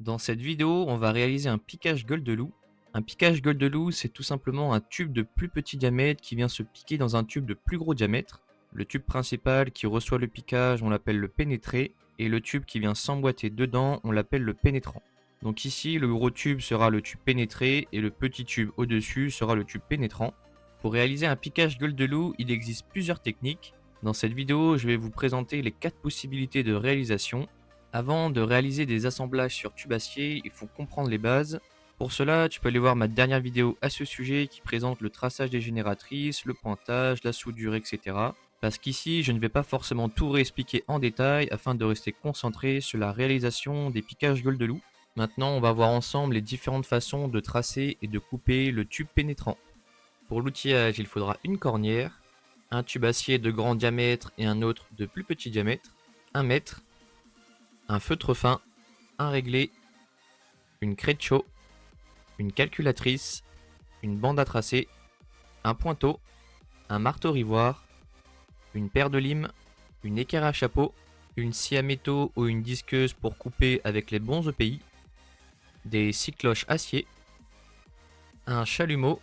Dans cette vidéo, on va réaliser un piquage gueule de loup. Un piquage gueule de loup, c'est tout simplement un tube de plus petit diamètre qui vient se piquer dans un tube de plus gros diamètre. Le tube principal qui reçoit le piquage, on l'appelle le pénétré, et le tube qui vient s'emboîter dedans, on l'appelle le pénétrant. Donc ici, le gros tube sera le tube pénétré et le petit tube au-dessus sera le tube pénétrant. Pour réaliser un piquage gueule de loup, il existe plusieurs techniques. Dans cette vidéo, je vais vous présenter les 4 possibilités de réalisation. Avant de réaliser des assemblages sur tube acier, il faut comprendre les bases. Pour cela, tu peux aller voir ma dernière vidéo à ce sujet qui présente le traçage des génératrices, le pointage, la soudure, etc. Parce qu'ici, je ne vais pas forcément tout réexpliquer en détail afin de rester concentré sur la réalisation des piquages gueule de loup. Maintenant, on va voir ensemble les différentes façons de tracer et de couper le tube pénétrant. Pour l'outillage, il faudra une cornière, un tube acier de grand diamètre et un autre de plus petit diamètre, 1 mètre, un feutre fin, un réglé, une craie de chaux, une calculatrice, une bande à tracer, un pointeau, un marteau rivoire, une paire de limes, une équerre à chapeau, une scie à métaux ou une disqueuse pour couper avec les bons EPI, des scie cloches acier, un chalumeau,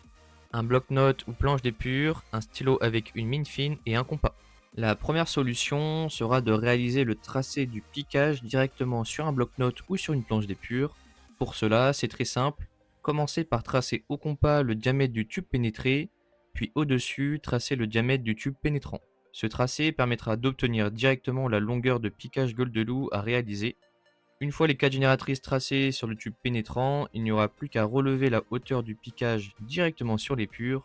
un bloc-notes ou planche d'épure, un stylo avec une mine fine et un compas. La première solution sera de réaliser le tracé du piquage directement sur un bloc-notes ou sur une planche d'épure. Pour cela, c'est très simple. Commencez par tracer au compas le diamètre du tube pénétré, puis au-dessus, tracer le diamètre du tube pénétrant. Ce tracé permettra d'obtenir directement la longueur de piquage gueule de loup à réaliser. Une fois les 4 génératrices tracées sur le tube pénétrant, il n'y aura plus qu'à relever la hauteur du piquage directement sur l'épure,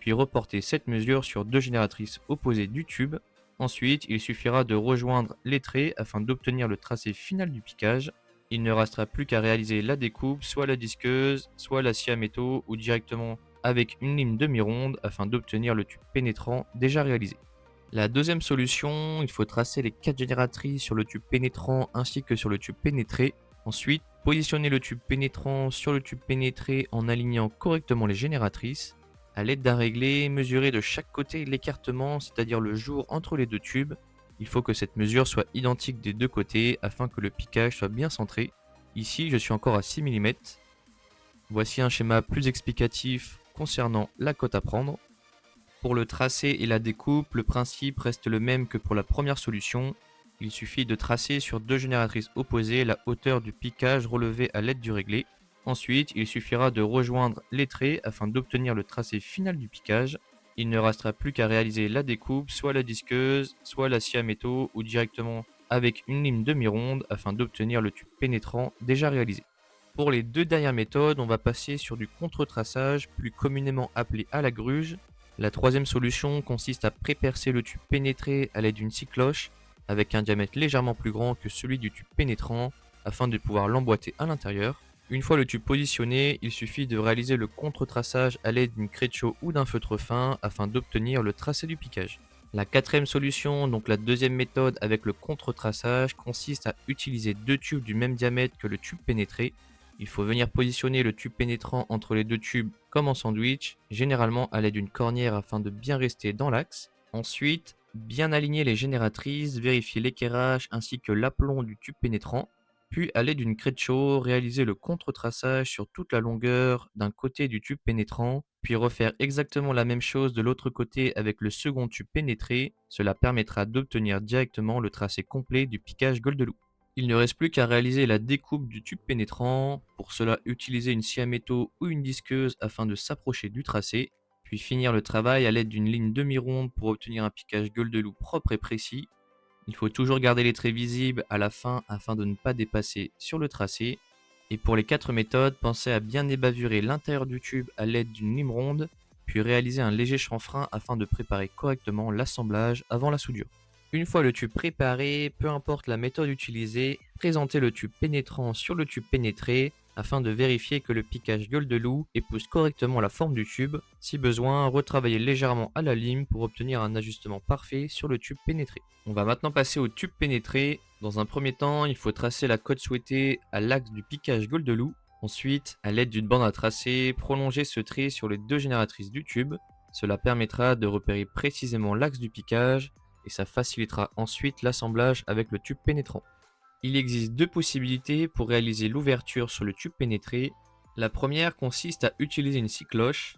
puis reporter cette mesure sur 2 génératrices opposées du tube. Ensuite, il suffira de rejoindre les traits afin d'obtenir le tracé final du piquage. Il ne restera plus qu'à réaliser la découpe, soit la disqueuse, soit la scie à métaux ou directement avec une lime demi-ronde afin d'obtenir le tube pénétrant déjà réalisé. La deuxième solution, il faut tracer les 4 génératrices sur le tube pénétrant ainsi que sur le tube pénétré. Ensuite, positionner le tube pénétrant sur le tube pénétré en alignant correctement les génératrices. À l'aide d'un réglé, mesurer de chaque côté l'écartement, c'est-à-dire le jour entre les deux tubes. Il faut que cette mesure soit identique des deux côtés afin que le piquage soit bien centré. Ici, je suis encore à 6 mm. Voici un schéma plus explicatif concernant la cote à prendre. Pour le tracé et la découpe, le principe reste le même que pour la première solution. Il suffit de tracer sur 2 génératrices opposées la hauteur du piquage relevée à l'aide du réglé. Ensuite, il suffira de rejoindre les traits afin d'obtenir le tracé final du piquage. Il ne restera plus qu'à réaliser la découpe, soit la disqueuse, soit la scie à métaux ou directement avec une lime demi-ronde afin d'obtenir le tube pénétrant déjà réalisé. Pour les 2 dernières méthodes, on va passer sur du contre-traçage, plus communément appelé à la gruge. La troisième solution consiste à prépercer le tube pénétré à l'aide d'une scie cloche avec un diamètre légèrement plus grand que celui du tube pénétrant afin de pouvoir l'emboîter à l'intérieur. Une fois le tube positionné, il suffit de réaliser le contre-traçage à l'aide d'une craie de chaux ou d'un feutre fin afin d'obtenir le tracé du piquage. La quatrième solution, donc la deuxième méthode avec le contre-traçage, consiste à utiliser 2 tubes du même diamètre que le tube pénétré. Il faut venir positionner le tube pénétrant entre les 2 tubes comme en sandwich, généralement à l'aide d'une cornière afin de bien rester dans l'axe. Ensuite, bien aligner les génératrices, vérifier l'équerrage ainsi que l'aplomb du tube pénétrant. Puis à l'aide d'une craie de chaux, réaliser le contre-traçage sur toute la longueur d'un côté du tube pénétrant, puis refaire exactement la même chose de l'autre côté avec le second tube pénétré. Cela permettra d'obtenir directement le tracé complet du piquage gueule de loup. Il ne reste plus qu'à réaliser la découpe du tube pénétrant. Pour cela, utiliser une scie à métaux ou une disqueuse afin de s'approcher du tracé, puis finir le travail à l'aide d'une ligne demi-ronde pour obtenir un piquage gueule de loup propre et précis. Il faut toujours garder les traits visibles à la fin afin de ne pas dépasser sur le tracé. Et pour les 4 méthodes, pensez à bien ébavurer l'intérieur du tube à l'aide d'une lime ronde, puis réaliser un léger chanfrein afin de préparer correctement l'assemblage avant la soudure. Une fois le tube préparé, peu importe la méthode utilisée, présentez le tube pénétrant sur le tube pénétré afin de vérifier que le piquage gueule de loup épouse correctement la forme du tube. Si besoin, retravaillez légèrement à la lime pour obtenir un ajustement parfait sur le tube pénétré. On va maintenant passer au tube pénétré. Dans un premier temps, il faut tracer la cote souhaitée à l'axe du piquage gueule de loup. Ensuite, à l'aide d'une bande à tracer, prolongez ce trait sur les 2 génératrices du tube. Cela permettra de repérer précisément l'axe du piquage et ça facilitera ensuite l'assemblage avec le tube pénétrant. Il existe deux possibilités pour réaliser l'ouverture sur le tube pénétré. La première consiste à utiliser une scie cloche.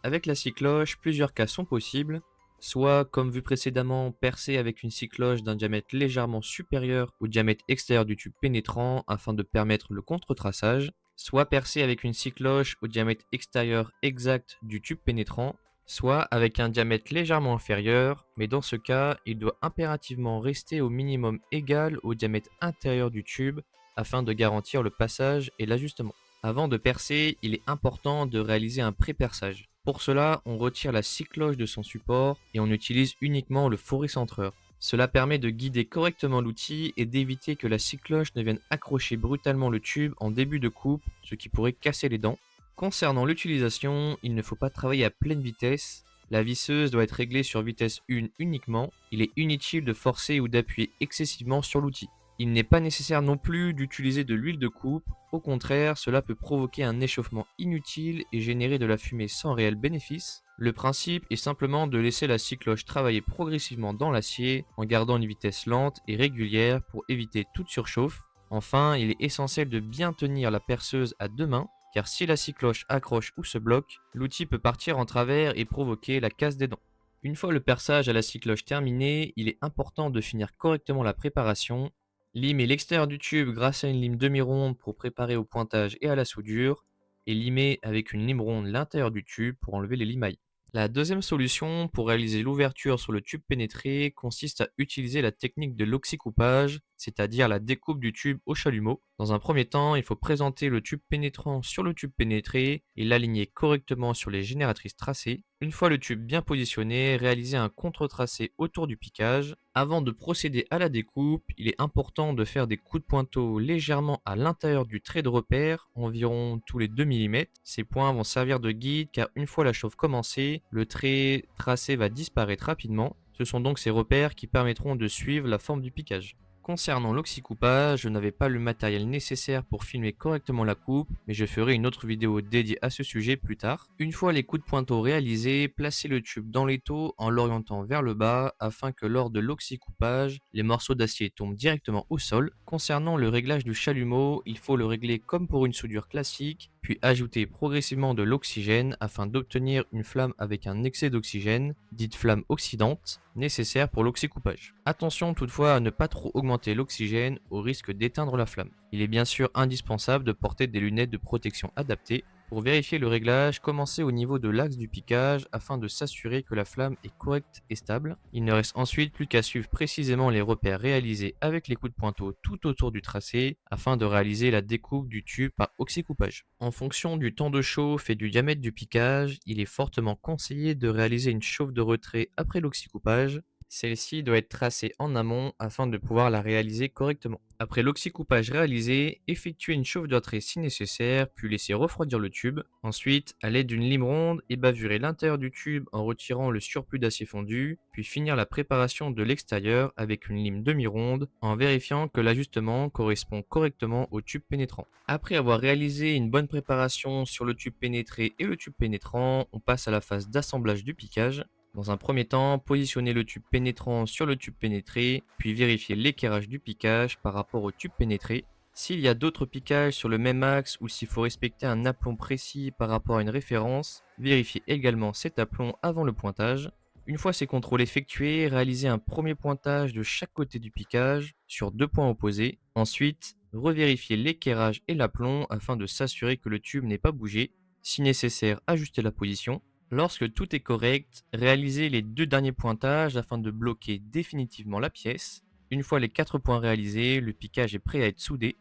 Avec la scie cloche, plusieurs cas sont possibles. Soit, comme vu précédemment, percer avec une scie cloche d'un diamètre légèrement supérieur au diamètre extérieur du tube pénétrant afin de permettre le contre-traçage. Soit percer avec une scie cloche au diamètre extérieur exact du tube pénétrant, soit avec un diamètre légèrement inférieur, mais dans ce cas, il doit impérativement rester au minimum égal au diamètre intérieur du tube afin de garantir le passage et l'ajustement. Avant de percer, il est important de réaliser un pré-perçage. Pour cela, on retire la scie cloche de son support et on utilise uniquement le fourré centreur. Cela permet de guider correctement l'outil et d'éviter que la scie cloche ne vienne accrocher brutalement le tube en début de coupe, ce qui pourrait casser les dents. Concernant l'utilisation, il ne faut pas travailler à pleine vitesse. La visseuse doit être réglée sur vitesse 1 uniquement. Il est inutile de forcer ou d'appuyer excessivement sur l'outil. Il n'est pas nécessaire non plus d'utiliser de l'huile de coupe. Au contraire, cela peut provoquer un échauffement inutile et générer de la fumée sans réel bénéfice. Le principe est simplement de laisser la scie cloche travailler progressivement dans l'acier en gardant une vitesse lente et régulière pour éviter toute surchauffe. Enfin, il est essentiel de bien tenir la perceuse à deux mains car si la scie cloche accroche ou se bloque, l'outil peut partir en travers et provoquer la casse des dents. Une fois le perçage à la scie cloche terminé, il est important de finir correctement la préparation. Limer l'extérieur du tube grâce à une lime demi-ronde pour préparer au pointage et à la soudure, et limer avec une lime ronde l'intérieur du tube pour enlever les limailles. La deuxième solution pour réaliser l'ouverture sur le tube pénétré consiste à utiliser la technique de l'oxycoupage, c'est-à-dire la découpe du tube au chalumeau. Dans un premier temps, il faut présenter le tube pénétrant sur le tube pénétré et l'aligner correctement sur les génératrices tracées. Une fois le tube bien positionné, réaliser un contre-tracé autour du piquage. Avant de procéder à la découpe, il est important de faire des coups de pointeau légèrement à l'intérieur du trait de repère, environ tous les 2 mm. Ces points vont servir de guide car une fois la chauffe commencée, le trait tracé va disparaître rapidement. Ce sont donc ces repères qui permettront de suivre la forme du piquage. Concernant l'oxycoupage, je n'avais pas le matériel nécessaire pour filmer correctement la coupe, mais je ferai une autre vidéo dédiée à ce sujet plus tard. Une fois les coups de pointeau réalisés, placez le tube dans l'étau en l'orientant vers le bas afin que lors de l'oxycoupage, les morceaux d'acier tombent directement au sol. Concernant le réglage du chalumeau, il faut le régler comme pour une soudure classique, puis ajouter progressivement de l'oxygène afin d'obtenir une flamme avec un excès d'oxygène, dite flamme oxydante, nécessaire pour l'oxycoupage. Attention toutefois à ne pas trop augmenter l'oxygène au risque d'éteindre la flamme. Il est bien sûr indispensable de porter des lunettes de protection adaptées. Pour vérifier le réglage, commencez au niveau de l'axe du piquage afin de s'assurer que la flamme est correcte et stable. Il ne reste ensuite plus qu'à suivre précisément les repères réalisés avec les coups de pointeau tout autour du tracé afin de réaliser la découpe du tube par oxycoupage. En fonction du temps de chauffe et du diamètre du piquage, il est fortement conseillé de réaliser une chauffe de retrait après l'oxycoupage. Celle-ci doit être tracée en amont afin de pouvoir la réaliser correctement. Après l'oxycoupage réalisé, effectuez une chauffe de retrait si nécessaire, puis laissez refroidir le tube. Ensuite, à l'aide d'une lime ronde, bavurez l'intérieur du tube en retirant le surplus d'acier fondu, puis finir la préparation de l'extérieur avec une lime demi-ronde en vérifiant que l'ajustement correspond correctement au tube pénétrant. Après avoir réalisé une bonne préparation sur le tube pénétré et le tube pénétrant, on passe à la phase d'assemblage du piquage. Dans un premier temps, positionnez le tube pénétrant sur le tube pénétré, puis vérifiez l'équerrage du piquage par rapport au tube pénétré. S'il y a d'autres piquages sur le même axe ou s'il faut respecter un aplomb précis par rapport à une référence, vérifiez également cet aplomb avant le pointage. Une fois ces contrôles effectués, réalisez un premier pointage de chaque côté du piquage sur deux points opposés. Ensuite, revérifiez l'équerrage et l'aplomb afin de s'assurer que le tube n'est pas bougé. Si nécessaire, ajustez la position. Lorsque tout est correct, réalisez les deux derniers pointages afin de bloquer définitivement la pièce. Une fois les 4 points réalisés, le piquage est prêt à être soudé.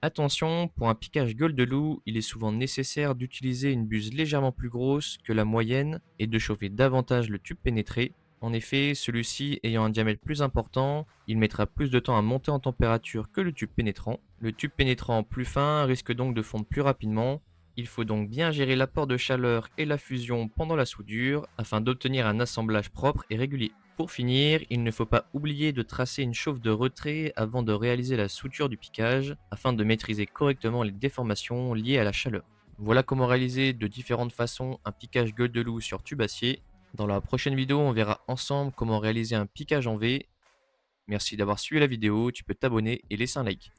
Attention, pour un piquage gueule de loup, il est souvent nécessaire d'utiliser une buse légèrement plus grosse que la moyenne et de chauffer davantage le tube pénétré. En effet, celui-ci ayant un diamètre plus important, il mettra plus de temps à monter en température que le tube pénétrant. Le tube pénétrant plus fin risque donc de fondre plus rapidement. Il faut donc bien gérer l'apport de chaleur et la fusion pendant la soudure afin d'obtenir un assemblage propre et régulier. Pour finir, il ne faut pas oublier de tracer une chauffe de retrait avant de réaliser la suture du piquage afin de maîtriser correctement les déformations liées à la chaleur. Voilà comment réaliser de différentes façons un piquage gueule de loup sur tube acier. Dans la prochaine vidéo, on verra ensemble comment réaliser un piquage en V. Merci d'avoir suivi la vidéo, tu peux t'abonner et laisser un like.